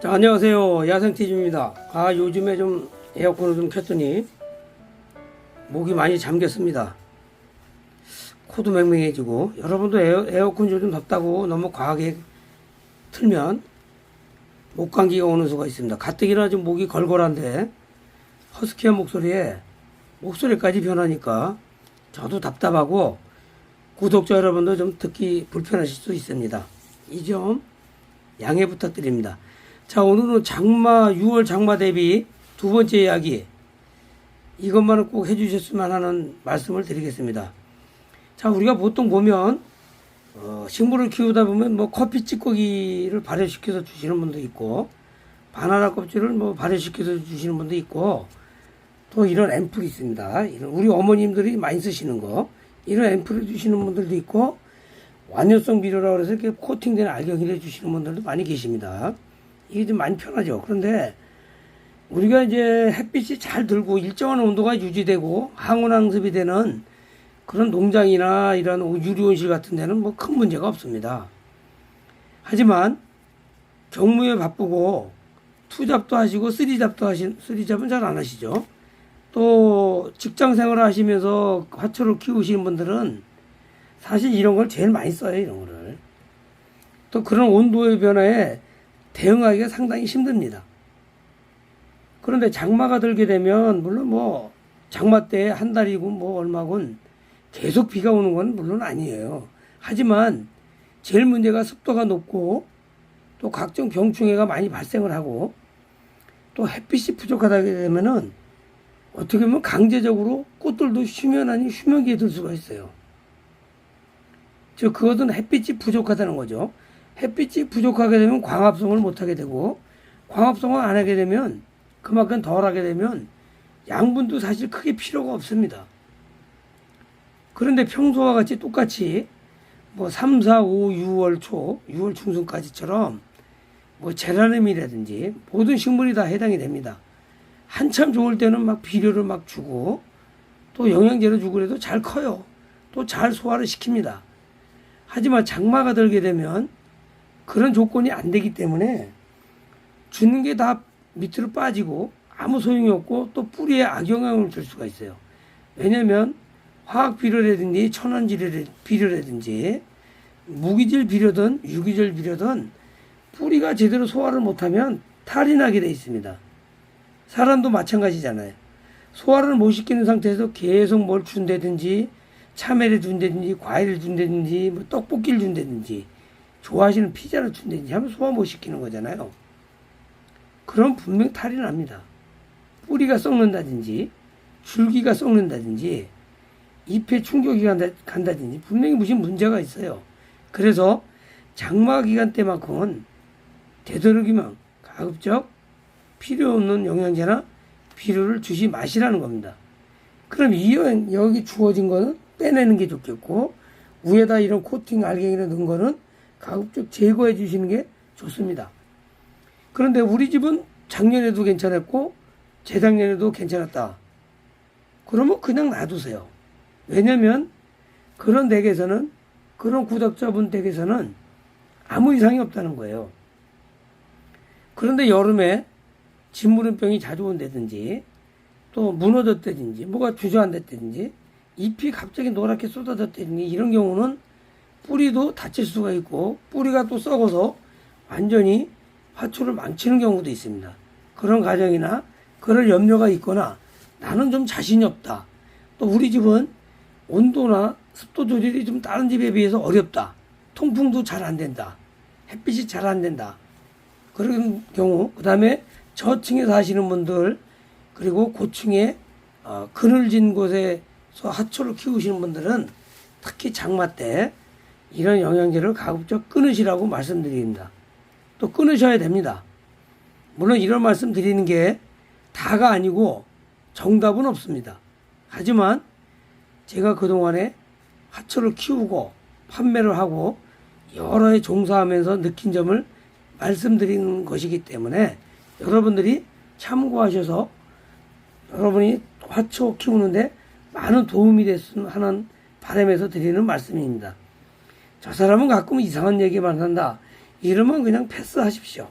자, 안녕하세요. 야생티즈입니다. 요즘에 좀 에어컨을 좀 켰더니 목이 많이 잠겼습니다. 코도 맹맹해지고, 여러분도 에어컨 요즘 덥다고 너무 과하게 틀면 목 감기가 오는 수가 있습니다. 가뜩이나 좀 목이 걸걸한데 허스키한 목소리에 목소리까지 변하니까 저도 답답하고 구독자 여러분도 좀 듣기 불편하실 수 있습니다. 이 점 양해 부탁드립니다. 자, 오늘은 6월 장마 대비 두 번째 이야기, 이것만은 꼭 해주셨으면 하는 말씀을 드리겠습니다. 자, 우리가 보통 보면 식물을 키우다 보면 뭐 커피 찌꺼기를 발효시켜서 주시는 분도 있고, 바나나 껍질을 뭐 발효시켜서 주시는 분도 있고, 또 이런 앰플이 있습니다. 우리 어머님들이 많이 쓰시는 거, 이런 앰플을 주시는 분들도 있고, 완효성 비료라고 해서 이렇게 코팅된 알갱이를 주시는 분들도 많이 계십니다. 이게 좀 많이 편하죠. 그런데 우리가 이제 햇빛이 잘 들고 일정한 온도가 유지되고 항온항습이 되는 그런 농장이나 이런 유리온실 같은 데는 뭐 큰 문제가 없습니다. 하지만 경무에 바쁘고 투잡도 하시고 쓰리잡은 잘 안 하시죠. 또 직장 생활을 하시면서 화초를 키우시는 분들은 사실 이런 걸 제일 많이 써요. 이런 거를. 또 그런 온도의 변화에 대응하기가 상당히 힘듭니다. 그런데 장마가 들게 되면 물론 뭐 장마 때 한 달이고 뭐 얼마군 계속 비가 오는 건 물론 아니에요. 하지만 제일 문제가 습도가 높고 또 각종 병충해가 많이 발생을 하고 또 햇빛이 부족하다 되면은 어떻게 보면 강제적으로 꽃들도 수면 아닌 휴면기에 들 수가 있어요. 즉 그것은 햇빛이 부족하다는 거죠. 햇빛이 부족하게 되면 광합성을 못하게 되고, 광합성을 안 하게 되면 그만큼 덜하게 되면 양분도 사실 크게 필요가 없습니다. 그런데 평소와 같이 똑같이 뭐 3, 4, 5, 6월 초, 6월 중순까지처럼 뭐 제라늄이라든지 모든 식물이 다 해당이 됩니다. 한참 좋을 때는 막 비료를 막 주고 또 영양제를 주고 그래도 잘 커요. 또 잘 소화를 시킵니다. 하지만 장마가 들게 되면 그런 조건이 안 되기 때문에 주는 게 다 밑으로 빠지고 아무 소용이 없고 또 뿌리에 악영향을 줄 수가 있어요. 왜냐면 화학 비료라든지 천연질 비료라든지 무기질 비료든 유기질 비료든 뿌리가 제대로 소화를 못하면 탈이 나게 돼 있습니다. 사람도 마찬가지잖아요. 소화를 못 시키는 상태에서 계속 뭘 준다든지 참외를 준다든지 과일을 준다든지 뭐 떡볶이를 준다든지 좋아하시는 피자를 준다든지 하면 소화 못 시키는 거잖아요. 그럼 분명 탈이 납니다. 뿌리가 썩는다든지 줄기가 썩는다든지 잎에 충격이 간다든지 분명히 무슨 문제가 있어요. 그래서 장마 기간 때만큼은 되도록이면 가급적 필요 없는 영양제나 비료를 주지 마시라는 겁니다. 그럼 여기 주어진 거는 빼내는 게 좋겠고, 위에다 이런 코팅 알갱이를 넣은 거는 가급적 제거해 주시는 게 좋습니다. 그런데 우리 집은 작년에도 괜찮았고 재작년에도 괜찮았다. 그러면 그냥 놔두세요. 왜냐면 그런 댁에서는, 그런 구독자분 댁에서는 아무 이상이 없다는 거예요. 그런데 여름에 진무름병이 자주 온다든지 또 무너졌다든지 뭐가 주저앉았다든지 잎이 갑자기 노랗게 쏟아졌다든지 이런 경우는 뿌리도 다칠 수가 있고 뿌리가 또 썩어서 완전히 화초를 망치는 경우도 있습니다. 그런 가정이나 그럴 염려가 있거나 나는 좀 자신이 없다. 또 우리 집은 온도나 습도 조절이 좀 다른 집에 비해서 어렵다. 통풍도 잘 안 된다. 햇빛이 잘 안 된다. 그런 경우, 그 다음에 저층에 사시는 분들, 그리고 고층에 그늘진 곳에서 화초를 키우시는 분들은 특히 장마 때 이런 영양제를 가급적 끊으시라고 말씀드립니다. 또 끊으셔야 됩니다. 물론 이런 말씀 드리는 게 다가 아니고 정답은 없습니다. 하지만 제가 그동안에 화초를 키우고 판매를 하고 여러 해 종사하면서 느낀 점을 말씀드리는 것이기 때문에 여러분들이 참고하셔서 여러분이 화초 키우는데 많은 도움이 됐으면 하는 바람에서 드리는 말씀입니다. 저 사람은 가끔 이상한 얘기만 한다. 이러면 그냥 패스하십시오.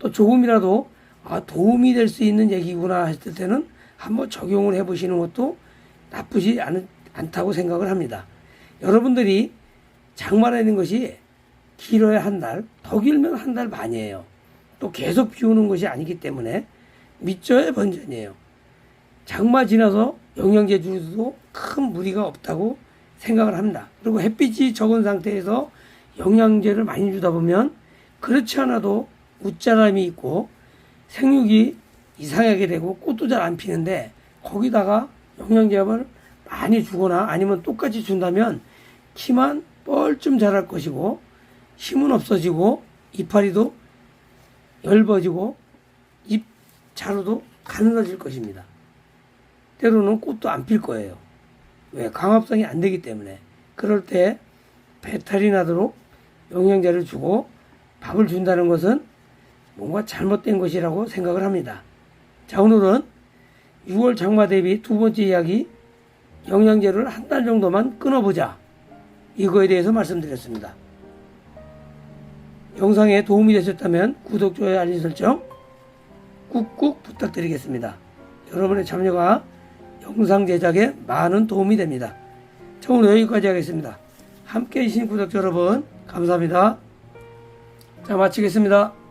또 조금이라도 도움이 될 수 있는 얘기구나 했을 때는 한번 적용을 해보시는 것도 나쁘지 않다고 생각을 합니다. 여러분들이 장마라는 것이 길어야 한 달, 더 길면 한 달 반이에요. 또 계속 비 오는 것이 아니기 때문에 믿져야 번전이에요. 장마 지나서 영양제 주도 큰 무리가 없다고 생각을 합니다. 그리고 햇빛이 적은 상태에서 영양제를 많이 주다 보면 그렇지 않아도 웃자람이 있고 생육이 이상하게 되고 꽃도 잘 안 피는데 거기다가 영양제를 많이 주거나 아니면 똑같이 준다면 키만 뻘쯤 자랄 것이고 힘은 없어지고 이파리도 엷어지고 잎 자루도 가늘어질 것입니다. 때로는 꽃도 안 필 거예요. 왜? 강합성이 안 되기 때문에. 그럴 때 배탈이 나도록 영양제를 주고 밥을 준다는 것은 뭔가 잘못된 것이라고 생각을 합니다. 자, 오늘은 6월 장마 대비 두 번째 이야기, 영양제를 한 달 정도만 끊어보자, 이거에 대해서 말씀드렸습니다. 영상에 도움이 되셨다면 구독, 좋아요, 알림 설정 꾹꾹 부탁드리겠습니다. 여러분의 참여가 영상 제작에 많은 도움이 됩니다. 자, 오늘 여기까지 하겠습니다. 함께 해주신 구독자 여러분 감사합니다. 자, 마치겠습니다.